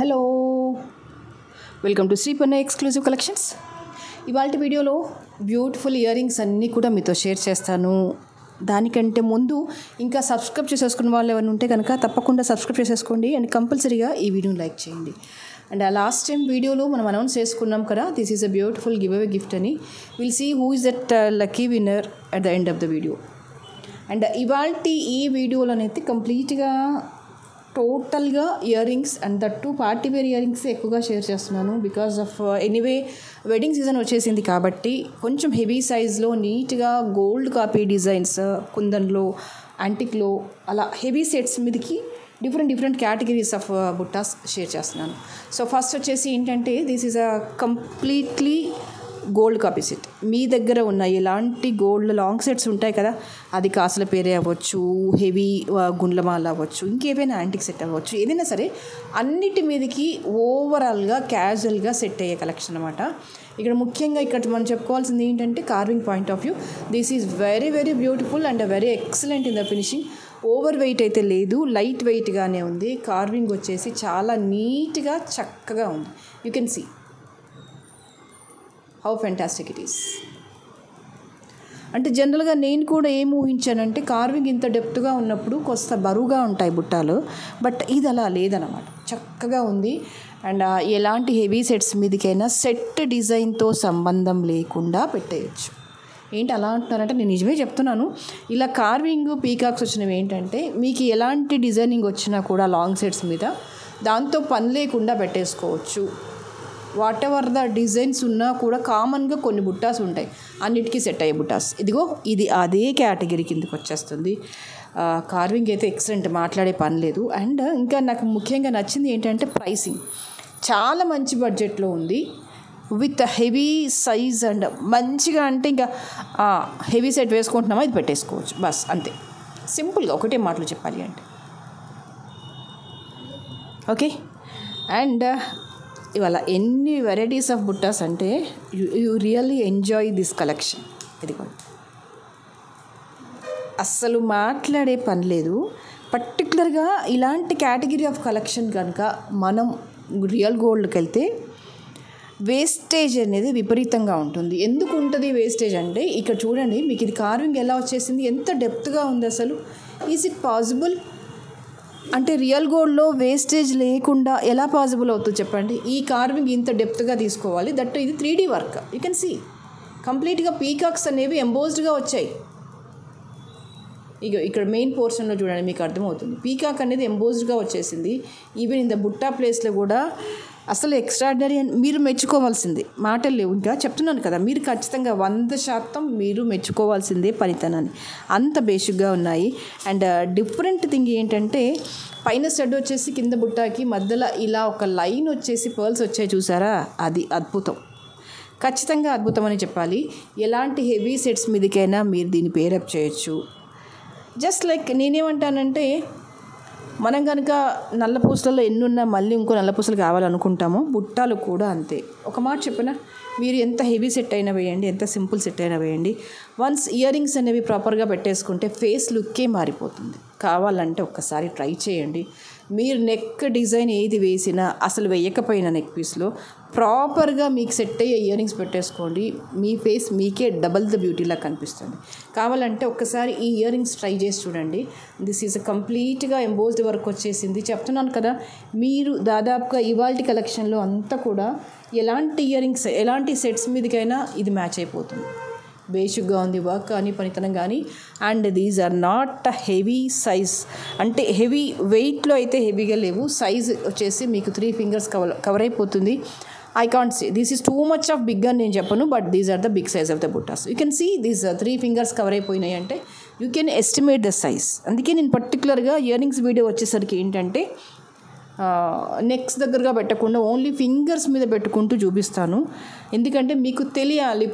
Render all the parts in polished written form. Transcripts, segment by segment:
Hello, welcome to Sripanna exclusive collections. ఇవాళ వీడియోలో beautiful ear rings అన్నీ కూడా మీతో షేర్ చేస్తాను. దానికంటే ముందు ఇంకా సబ్స్క్రైబ్ చేసేసుకున్న వాళ్ళు ఎవరైనా ఉంటే కనుక తప్పకుండా సబ్స్క్రైబ్ చేసేసుకోండి అండ్ కంపల్సరీగా ఈ వీడియోని లైక్ చేయండి. అండ్ లాస్ట్ టైం వీడియోలో మనం అనౌన్స్ చేసుకున్నాం కదా, this is a beautiful give away gift అని. Will see who is that lucky winner at the end of the video. And ఇవాళ ఈ వీడియోలోనైతే కంప్లీట్గా టోటల్గా earrings and that party wear earrings ఎక్కువగా షేర్ చేస్తున్నాను. Because of anyway wedding season వచ్చేసింది కాబట్టి కొంచెం హెవీ సైజ్లో నీట్గా గోల్డ్ కాపీ డిజైన్స్, కుందన్లో, యాంటిక్లో అలా హెవీ సెట్స్ మీదకి డిఫరెంట్ కేటగిరీస్ ఆఫ్ బుట్టాస్ షేర్ చేస్తున్నాను. సో ఫస్ట్ వచ్చేసి ఏంటంటే this is a completely gold copy set. మీ దగ్గర ఉన్న ఎలాంటి గోల్డ్ లాంగ్ సెట్స్ ఉంటాయి కదా, అది కాసుల పేరే అవ్వచ్చు, హెవీ గుండ్లమాల అవ్వచ్చు, ఇంకేమైనా యాంటిక్ సెట్ అవ్వచ్చు, ఏదైనా సరే అన్నిటి మీదకి ఓవరాల్గా క్యాజువల్గా సెట్ అయ్యే కలెక్షన్ అనమాట. ఇక్కడ ముఖ్యంగా ఇక్కడ మనం చెప్పుకోవాల్సింది ఏంటంటే carving point of view, this is very beautiful and very excellent in the finishing. Over weight అయితే లేదు, లైట్ వెయిట్గానే ఉంది. కార్వింగ్ వచ్చేసి చాలా నీట్గా చక్కగా ఉంది. You can see how fantastic it is. అంటే జనరల్గా నేను కూడా ఏం ఊహించానంటే కార్వింగ్ ఇంత డెప్త్గా ఉన్నప్పుడు కొంత బరువుగా ఉంటాయి బుట్టాలు, బట్ ఇది అలా లేదనమాట, చక్కగా ఉంది. అండ్ ఎలాంటి హెవీ సెట్స్ మీదకైనా సెట్ డిజైన్తో సంబంధం లేకుండా పెట్టేయచ్చు. ఏంటి అలా అంటున్నారంటే నేను నిజమే చెప్తున్నాను. ఇలా కార్వింగ్ పీకాక్స్ వచ్చినవి ఏంటంటే మీకు ఎలాంటి డిజైనింగ్ వచ్చినా కూడా లాంగ్ సెట్స్ మీద దాంతో పని లేకుండా పెట్టేసుకోవచ్చు. వాట్ ఎవర్ ద డిజైన్స్ ఉన్నా కూడా కామన్గా కొన్ని బుట్టాస్ ఉంటాయి, అన్నిటికీ సెట్ అయ్యే బుట్టాస్. ఇదిగో ఇది అదే కేటగిరీ కిందకి వచ్చేస్తుంది. కార్వింగ్ అయితే ఎక్సలెంట్, మాట్లాడే పని లేదు. అండ్ ఇంకా నాకు ముఖ్యంగా నచ్చింది ఏంటంటే ప్రైసింగ్ చాలా మంచి బడ్జెట్లో ఉంది, విత్ హెవీ సైజ్. అండ్ మంచిగా అంటే ఇంకా హెవీ సెట్ వేసుకుంటున్నామా ఇది పెట్టేసుకోవచ్చు, బస్ అంతే. సింపుల్గా ఒకటే మాటలు చెప్పాలి అంటే ఓకే. అండ్ ఇవాళ ఎన్ని వెరైటీస్ ఆఫ్ బుట్టాస్ అంటే you really enjoy this collection. ఇది కూడా అస్సలు మాట్లాడే పని లేదు. పర్టికులర్గా ఇలాంటి కేటగిరీ ఆఫ్ కలెక్షన్ కనుక మనం రియల్ గోల్డ్కి వెళ్తే వేస్టేజ్ అనేది విపరీతంగా ఉంటుంది. ఎందుకు ఉంటుంది వేస్టేజ్ అంటే ఇక్కడ చూడండి, మీకు ఇది కార్వింగ్ ఎలా వచ్చేసింది, ఎంత డెప్త్గా ఉంది అసలు. ఈజ్ ఇట్ పాసిబుల్ అంటే రియల్ గోల్డ్లో వేస్టేజ్ లేకుండా ఎలా పాసిబుల్ అవుతుంది చెప్పండి. ఈ కార్వింగ్ ఇంత డెప్త్గా తీసుకోవాలి, దట్ ఇది 3D work. You can see కంప్లీట్గా పీకాక్స్ అనేవి ఎంబోజ్డ్గా వచ్చాయి. ఇక ఇక్కడ మెయిన్ పోర్షన్లో చూడండి, మీకు అర్థమవుతుంది పీకాక్ అనేది ఎంబోజ్డ్గా వచ్చేసింది. ఈవెన్ ఇన్ ద బుట్టా ప్లేస్లో కూడా అసలు ఎక్స్ట్రాడినరీ అని మీరు మెచ్చుకోవాల్సిందే, మాటలు లేవు. ఇంకా చెప్తున్నాను కదా, మీరు ఖచ్చితంగా 100% మీరు మెచ్చుకోవాల్సిందే పనితనాన్ని, అంత బేసిక్గా ఉన్నాయి. అండ్ డిఫరెంట్ థింగ్ ఏంటంటే పైన స్టడ్ వచ్చేసి కింద బుట్టాకి మధ్యలో ఇలా ఒక లైన్ వచ్చేసి పర్ల్స్ వచ్చాయి చూసారా, అది అద్భుతం, ఖచ్చితంగా అద్భుతం అని చెప్పాలి. ఎలాంటి హెవీ సెట్స్ మీదకైనా మీరు దీన్ని పేరప్ చేయొచ్చు. జస్ట్ లైక్ నేనేమంటానంటే మనం కనుక నల్ల పూసలలో ఎన్నున్నా మళ్ళీ ఇంకో నల్ల పూసలు కావాలనుకుంటామో, బుట్టాలు కూడా అంతే. ఒక మాట చెప్పినా, మీరు ఎంత హెవీ సెట్ అయినా వేయండి, ఎంత సింపుల్ సెట్ అయినా వేయండి, వన్స్ ఇయర్ రింగ్స్ అనేవి ప్రాపర్గా పెట్టేసుకుంటే ఫేస్ లుక్కే మారిపోతుంది. కావాలంటే ఒక్కసారి ట్రై చేయండి. మీరు నెక్ డిజైన్ ఏది వేసినా, అసలు వేయకపోయినా నెక్ పీస్లో ప్రాపర్గా మీకు సెట్ అయ్యే ఇయర్ రింగ్స్ పెట్టేసుకోండి, మీ ఫేస్ మీకే డబల్ ద బ్యూటీలా కనిపిస్తుంది. కావాలంటే ఒక్కసారి ఈ ఇయర్ రింగ్స్ ట్రై చేసి చూడండి. దిస్ ఈజ్ కంప్లీట్గా ఎంబోజ్డ్ వర్క్ వచ్చేసింది. చెప్తున్నాను కదా, మీరు దాదాపుగా ఇవాల్టి కలెక్షన్లో అంతా కూడా ఎలాంటి ఇయర్ రింగ్స్, ఎలాంటి సెట్స్ మీదకైనా ఇది మ్యాచ్ అయిపోతుంది. బేసిక్గా ఉంది వర్క్ కానీ, పనితనం కానీ. And these are not heavy size, అంటే హెవీ వెయిట్లో అయితే హెవీగా లేవు. సైజ్ వచ్చేసి మీకు 3 fingers కవర్ అయిపోతుంది. I can't say this is too much of big అని నేను చెప్పను, but these are the big size of the buttas. You can see these 3 fingers cover అయిపోయినాయి అంటే you can estimate the size. అందుకే నేను పర్టికులర్గా ఇయర్ రింగ్స్ వీడియో వచ్చేసరికి ఏంటంటే నెక్స్ దగ్గరగా పెట్టకుండా ఓన్లీ ఫింగర్స్ మీద పెట్టుకుంటూ చూపిస్తాను. ఎందుకంటే మీకు తెలియాలి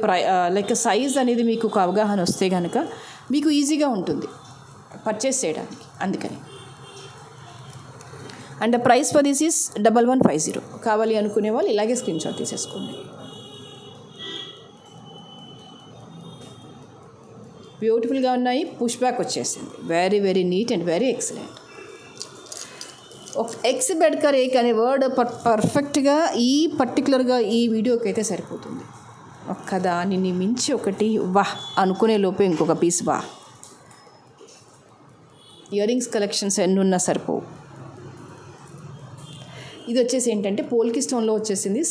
లైక్ సైజ్ అనేది మీకు ఒక అవగాహన వస్తే కనుక మీకు ఈజీగా ఉంటుంది పర్చేస్ చేయడానికి, అందుకని. And the price for this is 1150. కావాలి అనుకునే వాళ్ళు ఇలాగే స్క్రీన్ షాట్ తీసేసుకోండి. బ్యూటిఫుల్గా ఉన్నాయి, పుష్ బ్యాక్ వచ్చేసింది, very neat and very excellent. ఎక్స్ బెడ్కర్ ఏక్ అనే వర్డ్ పర్ఫెక్ట్గా ఈ పర్టికులర్గా ఈ వీడియోకి అయితే సరిపోతుంది. ఒక్కదానిని మించి ఒకటి వాహ్ అనుకునే లోపే ఇంకొక పీస్ వాహ్. ఇయర్ రింగ్స్ కలెక్షన్స్ ఎన్నున్నా సరిపోవు. ఇది వచ్చేసి ఏంటంటే పోల్కి స్టోన్లో వచ్చేసింది.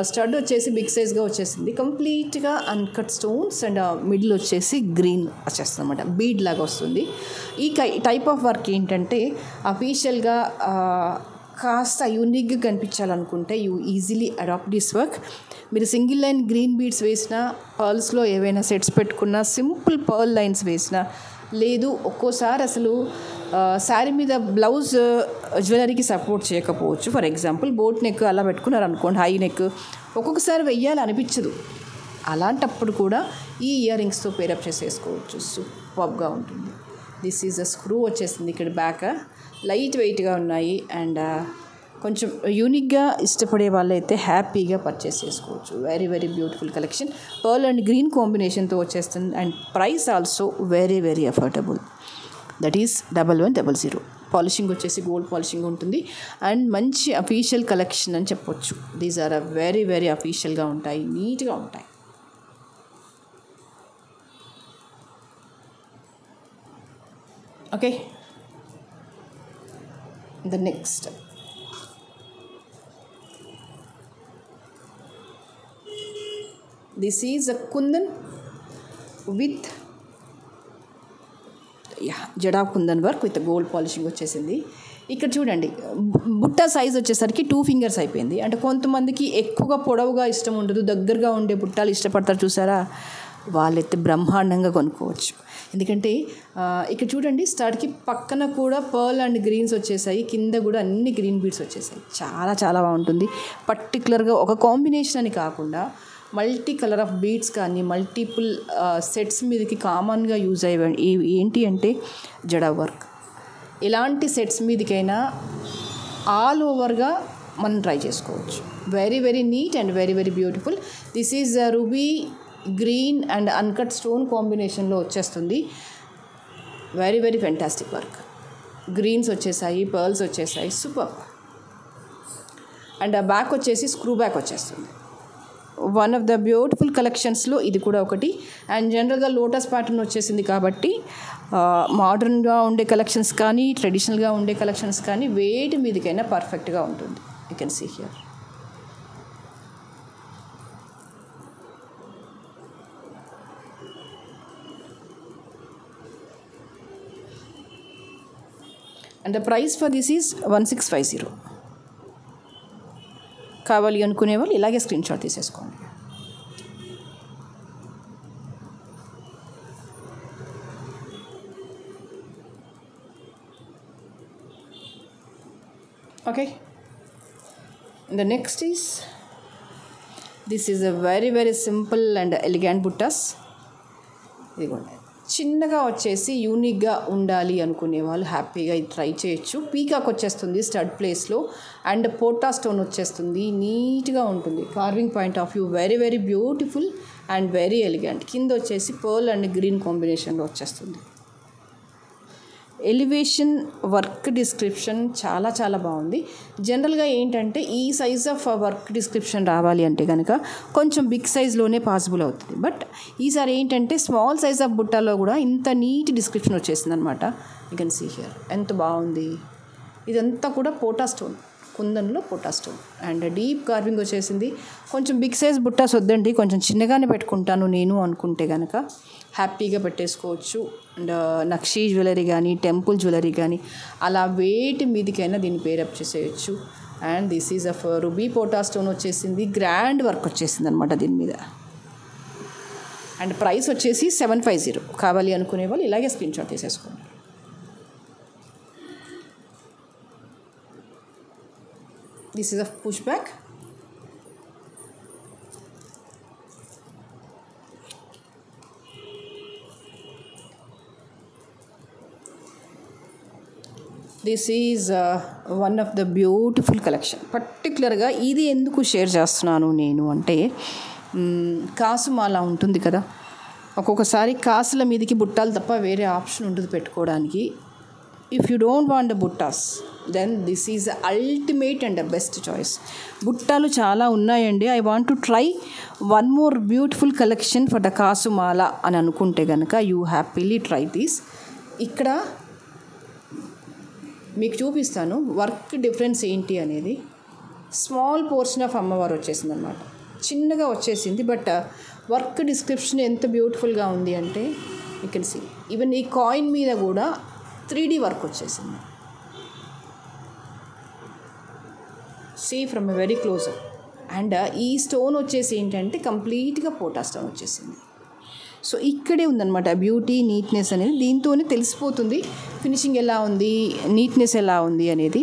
స్టడ్ వచ్చేసి బిగ్ సైజ్గా వచ్చేసింది. కంప్లీట్గా అన్కట్ స్టోన్స్ అండ్ మిడిల్ వచ్చేసి గ్రీన్ వచ్చేస్తుంది అనమాట. బీడ్ లాగా వస్తుంది. ఈ టైప్ ఆఫ్ వర్క్ ఏంటంటే అఫీషియల్గా కాస్త యూనిక్గా కనిపించాలనుకుంటే you easily adopt this work. మీరు సింగిల్ లైన్ గ్రీన్ బీడ్స్ వేసినా, పర్ల్స్లో ఏవైనా సెట్స్ పెట్టుకున్నా, సింపుల్ పర్ల్ లైన్స్ వేసినా, లేదు ఒక్కోసారి అసలు శారీ మీద బ్లౌజ్ జ్యువెలరీకి సపోర్ట్ చేయకపోవచ్చు. ఫర్ ఎగ్జాంపుల్ బోట్ నెక్ అలా పెట్టుకున్నారు అనుకోండి, హై నెక్ ఒక్కొక్కసారి వెయ్యాలి అనిపించదు. అలాంటప్పుడు కూడా ఈ ఇయర్ రింగ్స్తో పేరప్ చేసేసుకోవచ్చు. సూపర్గా ఉంటుంది. దిస్ ఈజ్ అ స్క్రూ వచ్చేసింది ఇక్కడ బ్యాక్. లైట్ వెయిట్గా ఉన్నాయి అండ్ కొంచెం యూనిక్గా ఇష్టపడే వాళ్ళైతే హ్యాపీగా పర్చేస్ చేసుకోవచ్చు. Very very beautiful collection. Pearl and green కాంబినేషన్తో వచ్చేస్తుంది and price also very very affordable. That is 1100. Polishing వచ్చేసి గోల్డ్ పాలిషింగ్ ఉంటుంది అండ్ మంచి అఫీషియల్ కలెక్షన్ అని చెప్పొచ్చు. దీస్ ఆర్ వెరీ వెరీ అఫీషియల్గా ఉంటాయి, నీట్గా ఉంటాయి. Okay, the next this is a kundan with jadau kundan work with gold polishing వచ్చేసింది. ఇక్కడ చూడండి, బుట్ట సైజ్ వచ్చేసరికి 2 ఫింగర్స్ అయిపోయింది. అంటే కొంతమందికి ఎక్కువగా పొడవుగా ఇష్టం ఉండదు, దగ్గరగా ఉండే బుట్టాలు ఇష్టపడతారు చూసారా, వాళ్ళైతే బ్రహ్మాండంగా కొనుక్కోవచ్చు. ఎందుకంటే ఇక్కడ చూడండి, స్టార్ట్కి పక్కన కూడా పర్ల్ అండ్ గ్రీన్స్ వచ్చేసాయి, కింద కూడా అన్ని గ్రీన్ బీడ్స్ వచ్చేసాయి. చాలా చాలా బాగుంటుంది. పర్టికులర్గా ఒక కాంబినేషన్ అని కాకుండా మల్టీ కలర్ ఆఫ్ బీడ్స్ కానీ మల్టిపుల్ సెట్స్ మీదకి కామన్గా యూజ్ అయ్యే ఏంటి అంటే జడా వర్క్. ఎలాంటి సెట్స్ మీదకైనా ఆల్ ఓవర్గా మనం ట్రై చేసుకోవచ్చు. Very very neat and very very beautiful. This is ruby green and uncut stone కాంబినేషన్లో వచ్చేస్తుంది. Very very fantastic work. Greens వచ్చేసాయి, పర్ల్స్ వచ్చేసాయి, సూపర్. అండ్ ఆ బ్యాక్ వచ్చేసి స్క్రూ బ్యాక్ వచ్చేస్తుంది. వన్ ఆఫ్ ద బ్యూటిఫుల్ కలెక్షన్స్లో ఇది కూడా ఒకటి. అండ్ జనరల్గా లోటస్ ప్యాటర్న్ వచ్చేసింది కాబట్టి మోడర్న్గా ఉండే కలెక్షన్స్ కానీ ట్రెడిషనల్గా ఉండే కలెక్షన్స్ కానీ వేటి మీదకైనా పర్ఫెక్ట్గా ఉంటుంది. You can see here. And the price for this is 1650. కావాలి అనుకునే వాళ్ళు ఇలాగే స్క్రీన్ షాట్ తీసేసుకోండి. Okay, the next is this is a very very simple and elegant buttas. ఇదిగోండి, చిన్నగా వచ్చేసి యూనిక్గా ఉండాలి అనుకునే వాళ్ళు హ్యాపీగా ఇది ట్రై చేయొచ్చు. పీకాక్ వచ్చేస్తుంది స్టడ్ ప్లేస్లో అండ్ పోటా స్టోన్ వచ్చేస్తుంది. నీట్గా ఉంటుంది. Carving point of view very very beautiful and very elegant. కింద వచ్చేసి పర్ల్ అండ్ గ్రీన్ కాంబినేషన్లో వచ్చేస్తుంది. ఎలివేషన్ వర్క్ డిస్క్రిప్షన్ చాలా చాలా బాగుంది. జనరల్గా ఏంటంటే ఈ సైజ్ ఆఫ్ వర్క్ డిస్క్రిప్షన్ రావాలి అంటే కనుక కొంచెం బిగ్ సైజ్లోనే పాసిబుల్ అవుతుంది. బట్ ఈసారి ఏంటంటే స్మాల్ సైజ్ ఆఫ్ బుట్టాలో కూడా ఇంత నీట్ డిస్క్రిప్షన్ వచ్చేసింది అనమాట. యూ కెన్ సీ హియర్ ఎంత బాగుంది. ఇదంతా కూడా పోటా స్టోన్, కుందన్లో పోటా స్టోన్ అండ్ డీప్ కార్వింగ్ వచ్చేసింది. కొంచెం బిగ్ సైజ్ బుట్టాస్ వద్దండి, కొంచెం చిన్నగానే పెట్టుకుంటాను నేను అనుకుంటే కనుక హ్యాపీగా పెట్టేసుకోవచ్చు. అండ్ నక్షీ జ్యువెలరీ కానీ టెంపుల్ జ్యువెలరీ కానీ అలా వేటి మీదికైనా దీన్ని పేరప్ చేసేయచ్చు. And this is of ruby pota stone వచ్చేసింది. గ్రాండ్ వర్క్ వచ్చేసింది అనమాట దీని మీద. అండ్ ప్రైస్ వచ్చేసి 750. కావాలి అనుకునే వాళ్ళు ఇలాగే స్క్రీన్ షాట్ తీసేసుకోండి. This is a push back. This is one of the beautiful collection. పర్టికులర్గా ఇది ఎందుకు షేర్ చేస్తున్నాను నేను అంటే, కాసుమాల ఉంటుంది కదా, ఒక్కొక్కసారి కాసుల మీదకి బుట్టాలు తప్ప వేరే ఆప్షన్ ఉండదు పెట్టుకోవడానికి. if you don't want the buttas, then this is the ultimate and the best choice. బుట్టాలు చాలా ఉన్నాయండి. I want to try one more beautiful collection for the కాసుమాల అని అనుకుంటే కనుక you happily try this. ఇక్కడ మీకు చూపిస్తాను వర్క్ డిఫరెన్స్ ఏంటి అనేది. స్మాల్ పోర్షన్ ఆఫ్ అమ్మవారు వచ్చేసింది అనమాట, చిన్నగా వచ్చేసింది. బట్ వర్క్ డిస్క్రిప్షన్ ఎంత బ్యూటిఫుల్గా ఉంది అంటే యూ కెన్ సీ. ఈవెన్ ఈ కాయిన్ మీద కూడా 3D వర్క్ వచ్చేసింది. See from a very close. And ఈ స్టోన్ వచ్చేసి ఏంటంటే కంప్లీట్గా పోటా స్టోన్ వచ్చేసింది. సో ఇక్కడే ఉందన్నమాట బ్యూటీ, నీట్నెస్ అనేది. దీంతోనే తెలిసిపోతుంది ఫినిషింగ్ ఎలా ఉంది, నీట్నెస్ ఎలా ఉంది అనేది.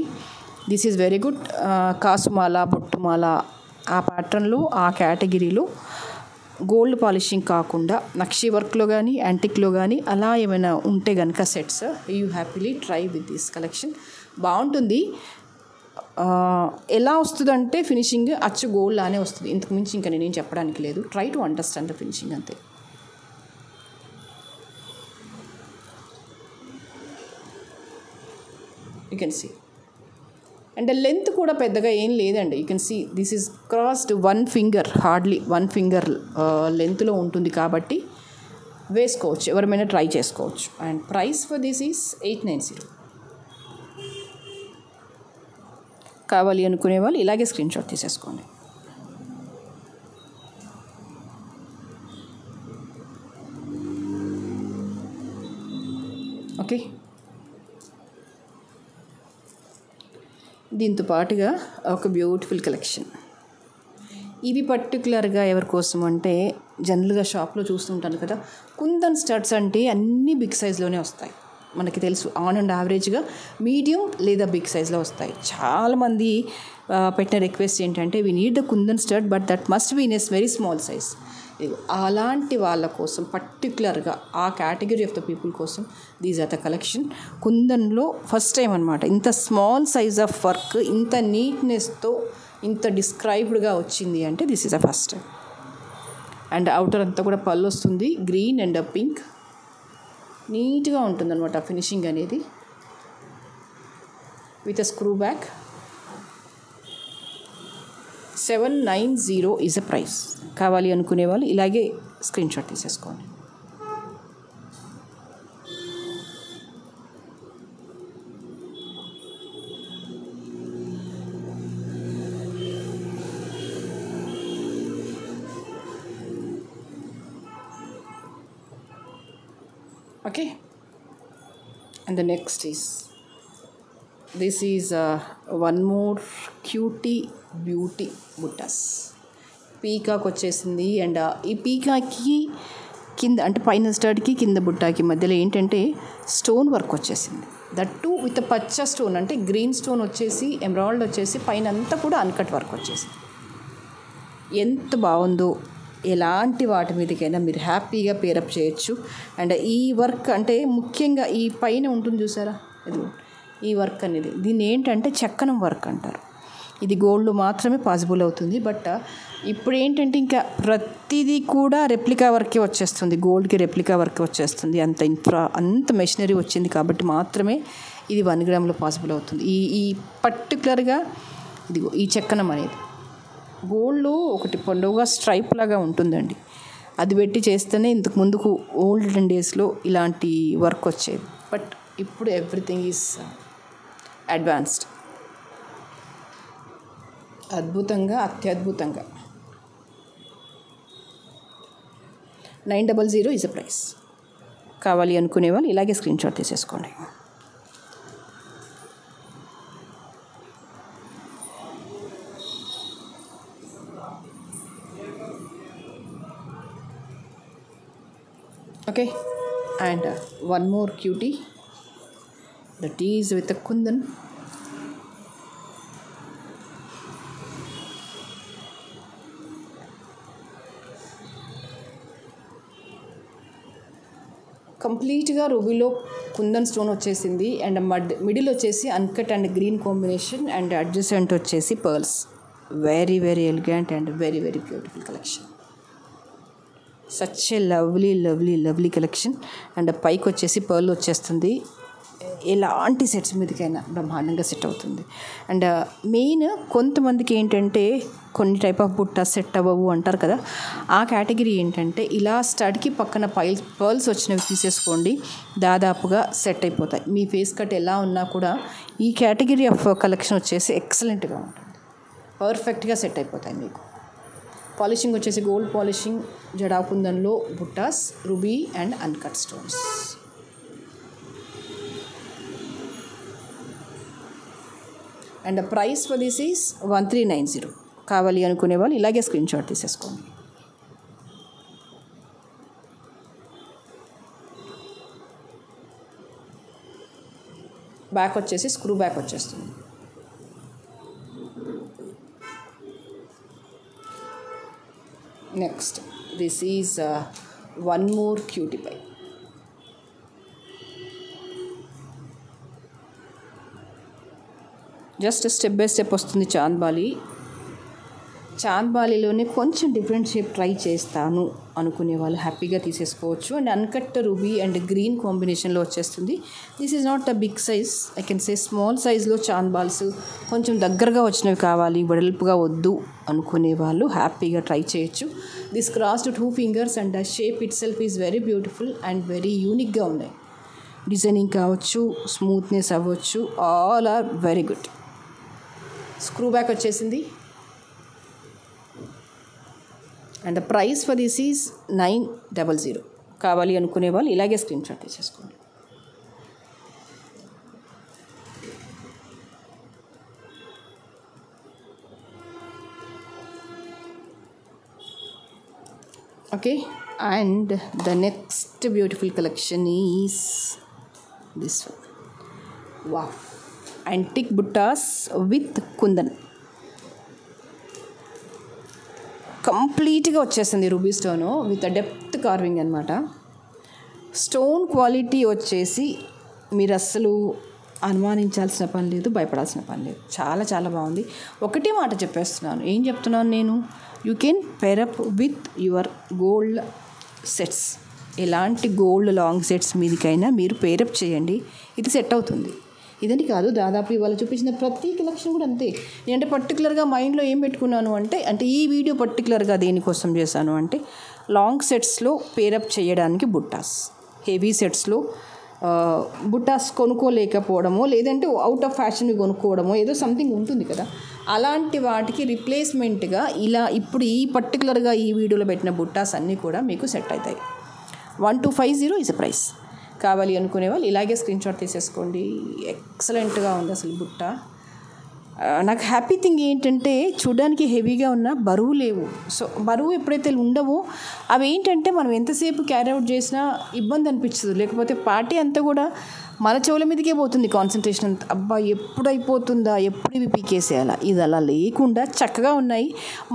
This is very good. కాసుమాల, బొట్టుమాల ఆ ప్యాటర్న్లో, ఆ కేటగిరీలో గోల్డ్ పాలిషింగ్ కాకుండా నక్షి వర్క్లో కానీ యాంటిక్లో కానీ అలా ఏమైనా ఉంటే కనుక sets, you happily try with this collection. బాగుంటుంది. ఎలా వస్తుందంటే ఫినిషింగ్ అచ్చు గోల్డ్ లానే వస్తుంది. ఇంతకు మించి ఇంకా నేనేం చెప్పడానికి లేదు. Try to understand the finishing అంతే. You can see. And length కూడా పెద్దగా ఏం లేదండి. You can see this is crossed 1 finger, hardly 1 finger లెంత్లో ఉంటుంది కాబట్టి వేసుకోవచ్చు, ఎవరైనా ట్రై చేసుకోవచ్చు. And price for this is 890. కావాలి అనుకునే వాళ్ళు ఇలాగే స్క్రీన్ షాట్ తీసేసుకోండి. ఓకే, దీంతో పాటుగా ఒక బ్యూటిఫుల్ కలెక్షన్. ఇవి పర్టికులర్గా ఎవరి కోసం అంటే జనరల్గా షాప్లో చూస్తుంటాను కదా, కుందన్ స్టడ్స్ అంటే అన్నీ బిగ్ సైజ్లోనే వస్తాయి. మనకి తెలుసు ఆన్ అండ్ యావరేజ్గా మీడియం లేదా బిగ్ సైజ్లో వస్తాయి. చాలామంది పెట్టిన రిక్వెస్ట్ ఏంటంటే we need the kundan stud but that must be in a very small size. అలాంటి వాళ్ళ కోసం పర్టికులర్గా ఆ కేటగిరీ ఆఫ్ ద పీపుల్ కోసం దీస్ ఆర్ ద కలెక్షన్. కుందన్లో ఫస్ట్ టైం అనమాట ఇంత స్మాల్ సైజ్ ఆఫ్ వర్క్ ఇంత నీట్నెస్తో ఇంత డిస్క్రైబ్డ్గా వచ్చింది అంటే this is the first time. And outer అంతా కూడా పళ్ళు వస్తుంది, గ్రీన్ అండ్ పింక్, నీట్గా ఉంటుందన్నమాట ఫినిషింగ్ అనేది. With a screw back. 790 is a price. కావాలి అనుకునే వాళ్ళు ఇలాగే స్క్రీన్ షాట్ తీసేసుకోండి. Okay, and the next is this is one more cutie beauty buttas. Peacock వచ్చేసింది. అండ్ ఈ పీకాక్కి కింద అంటే పైన స్టడ్కి కింద బుట్టాకి మధ్యలో ఏంటంటే స్టోన్ వర్క్ వచ్చేసింది. దట్ టు విత్ పచ్చ స్టోన్ అంటే గ్రీన్ స్టోన్ వచ్చేసి ఎమరాల్డ్ వచ్చేసి పైన అంతా కూడా అన్కట్ వర్క్ వచ్చేసింది. ఎంత బాగుందో! ఎలాంటి వాటి మీదకైనా మీరు హ్యాపీగా పేరప్ చేయొచ్చు. అండ్ ఈ వర్క్ అంటే ముఖ్యంగా ఈ పైన ఉంటుంది చూసారా, ఇది ఈ వర్క్ అనేది దీన్ని ఏంటంటే చెక్కనం వర్క్ అంటారు. ఇది గోల్డ్ మాత్రమే పాసిబుల్ అవుతుంది. బట్ ఇప్పుడు ఏంటంటే ఇంకా ప్రతిదీ కూడా రెప్లికా వర్కే వచ్చేస్తుంది, గోల్డ్కి రెప్లికా వర్క్ వచ్చేస్తుంది. అంత మెషినరీ వచ్చింది కాబట్టి మాత్రమే ఇది 1 గ్రామ్లో పాసిబుల్ అవుతుంది. ఈ పర్టికులర్గా ఇదిగో ఈ చెక్కనం అనేది గోల్డ్లో ఒకటి పొడవుగా స్ట్రైప్ లాగా ఉంటుందండి. అది పెట్టి చేస్తేనే ఇంతకు ముందుకు ఓల్డెన్ డేస్లో ఇలాంటి వర్క్ వచ్చేది. బట్ ఇప్పుడు ఎవ్రీథింగ్ ఈజ్ అడ్వాన్స్డ్. అద్భుతంగా, అత్యద్భుతంగా. 900 ఈజ్ అ ప్రైస్. కావాలి అనుకునే వాళ్ళు ఇలాగే స్క్రీన్ షాట్ తీసేసుకోండి. Okay, and one more cutie, that is with a kundan. కంప్లీట్గా రూబీలో కుందన్ స్టోన్ వచ్చేసింది. అండ్ మిడిల్ వచ్చేసి uncut and green combination and adjacent వచ్చేసి pearls. Very very elegant and very very beautiful collection. Such a lovely lovely lovely collection. And పైకి వచ్చేసి pearl వచ్చేస్తుంది. ఎలాంటి sets మీదకైనా బ్రహ్మాండంగా సెట్ అవుతుంది. అండ్ మెయిన్ కొంతమందికి ఏంటంటే కొన్ని టైప్ ఆఫ్ బుట్ట సెట్ అవ్వవు అంటారు కదా, ఆ కేటగిరీ ఏంటంటే ఇలా స్టడ్కి పక్కన పర్ల్స్ వచ్చినవి తీసేసుకోండి, దాదాపుగా సెట్ అయిపోతాయి. మీ ఫేస్ కట్ ఎలా ఉన్నా కూడా ఈ కేటగిరీ ఆఫ్ కలెక్షన్ వచ్చేసి ఎక్సలెంట్గా ఉంటుంది, పర్ఫెక్ట్గా సెట్ అయిపోతాయి మీకు. పాలిషింగ్ వచ్చేసి గోల్డ్ పాలిషింగ్, జడాకుందంలో buttas, ruby and uncut stones. And price for this is 1390. కావాలి అనుకునే వాళ్ళు ఇలాగే స్క్రీన్ షాట్ తీసేసుకోండి. బ్యాక్ వచ్చేసి స్క్రూ బ్యాక్ వచ్చేస్తుంది. Next this is one more cutie pie. Just step by step వస్తుంది చాంద్బాలి. చాంద్బాలిలోనే కొంచెం డిఫరెంట్ షేప్ ట్రై చేస్తాను అనుకునే వాళ్ళు హ్యాపీగా తీసేసుకోవచ్చు. And uncut ruby and green కాంబినేషన్లో వచ్చేస్తుంది. This is not a big size, I can say small సైజ్లో చాంద్బాల్స్ కొంచెం దగ్గరగా వచ్చినవి కావాలి, వెడల్పుగా వద్దు అనుకునే వాళ్ళు హ్యాపీగా ట్రై చేయొచ్చు. This crossed 2 fingers and the shape itself is very beautiful and very యూనిక్గా ఉన్నాయి. డిజైనింగ్ కావచ్చు, స్మూత్నెస్ అవ్వచ్చు, all are very good. Screw back వచ్చేసింది. And the price for this is 900. కావాలి అనుకునే వాళ్ళు ఇలాగే స్క్రీన్ షాట్ తీసేసుకోండి. Okay, and the next beautiful collection is this one. Wow, antique buttas with kundan. కంప్లీట్గా వచ్చేసింది ruby stone with depth carving అనమాట. Stone quality వచ్చేసి మీరు అస్సలు అనుమానించాల్సిన పని లేదు, భయపడాల్సిన పని లేదు. చాలా చాలా బాగుంది. ఒకటే మాట చెప్పేస్తున్నాను, ఏం చెప్తున్నాను నేను, you can pair up with your gold sets. ఎలాంటి గోల్డ్ లాంగ్ సెట్స్ మీదికైనా మీరు పేరప్ చేయండి, ఇది సెట్ అవుతుంది. ఇదని కాదు, దాదాపు ఇవాళ చూపించిన ప్రతి కలెక్షన్ కూడా అంతే. నేనంటే పర్టికులర్గా మైండ్లో ఏం పెట్టుకున్నాను అంటే ఈ వీడియో పర్టికులర్గా దేనికోసం చేశాను అంటే లాంగ్ సెట్స్లో పేరప్ చేయడానికి బుట్టాస్, హెవీ సెట్స్లో బుట్టాస్ కొనుక్కోలేకపోవడమో లేదంటే అవుట్ ఆఫ్ ఫ్యాషన్ కొనుక్కోవడమో ఏదో సంథింగ్ ఉంటుంది కదా, అలాంటి వాటికి రిప్లేస్మెంట్గా ఇలా ఇప్పుడు ఈ పర్టికులర్గా ఈ వీడియోలో పెట్టిన బుట్టాస్ అన్నీ కూడా మీకు సెట్ అవుతాయి. 1250 ఇస్ అ ప్రైస్. కావాలి అనుకునే వాళ్ళు ఇలాగే స్క్రీన్ షాట్ తీసేసుకోండి. ఎక్సలెంట్గా ఉంది అసలు బుట్ట. నాకు హ్యాపీ థింగ్ ఏంటంటే చూడడానికి హెవీగా ఉన్న బరువు లేవు. సో బరువు ఎప్పుడైతే ఉండవో అవి ఏంటంటే మనం ఎంతసేపు క్యారీ అవుట్ చేసినా ఇబ్బంది అనిపించదు. లేకపోతే పార్టీ అంతా కూడా మన చెవుల మీదకే పోతుంది కాన్సన్ట్రేషన్ అంతా. అబ్బా ఎప్పుడు అయిపోతుందా, ఎప్పుడు ఇవి పీకేసేయాలా, ఇది అలా లేకుండా చక్కగా ఉన్నాయి,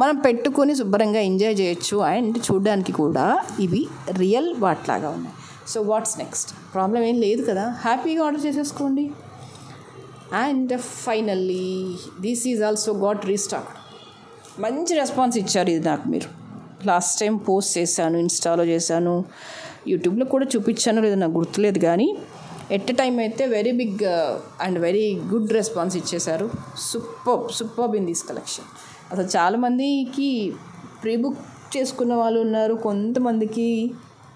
మనం పెట్టుకొని శుభ్రంగా ఎంజాయ్ చేయొచ్చు. అండ్ చూడడానికి కూడా ఇవి రియల్ వాట్లాగా ఉన్నాయి. సో వాట్స్ నెక్స్ట్, ప్రాబ్లం ఏం లేదు కదా, హ్యాపీగా ఆర్డర్ చేసేసుకోండి. And finally this is also got restock. మంచి రెస్పాన్స్ ఇచ్చారు ఇది నాకు. మీరు లాస్ట్ టైం పోస్ట్ చేశాను, ఇన్స్టాలో చేశాను, యూట్యూబ్లో కూడా చూపించాను, లేదా నాకు గుర్తులేదు, కానీ ఎట్ ఎ టైం అయితే very big and very good response ఇచ్చేశారు. Superb in this collection. అసలు చాలామందికి ప్రీ బుక్ చేసుకున్న వాళ్ళు ఉన్నారు, కొంతమందికి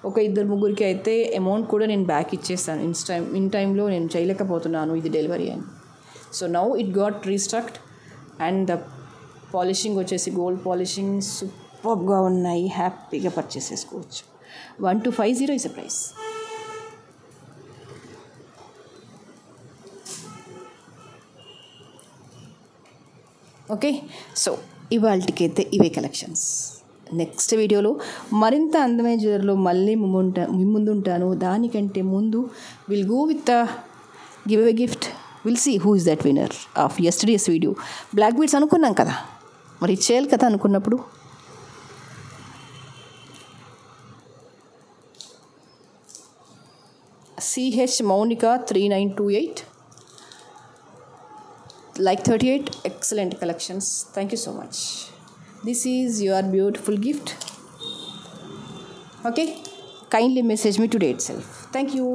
ఒక 2-3 అయితే అమౌంట్ కూడా నేను బ్యాక్ ఇచ్చేస్తాను. ఇన్ టైంలో నేను చేయలేకపోతున్నాను ఇది డెలివరీ అని. So now it got restocked. And the polishing వచ్చేసి గోల్డ్ పాలిషింగ్ సూపర్గా ఉన్నాయి, హ్యాపీగా పర్చేస్ చేసుకోవచ్చు. 1250 is a price. Okay, so ఇవాళకైతే ఇవే కలెక్షన్స్. నెక్స్ట్ వీడియోలో మరింత అందమైన జ్యువెలరీలో మళ్ళీ మీ ముందు ఉంటాను. దానికంటే ముందు will go with give away gift. Will see who is that winner of yesterday's video. Black beads అనుకున్నాం కదా, మరి చేయాలి కదా అనుకున్నప్పుడు. CH Maunika 3928 like 38. Excellent collections. Thank you so much. This is your beautiful gift. Okay, kindly message me today itself. Thank you.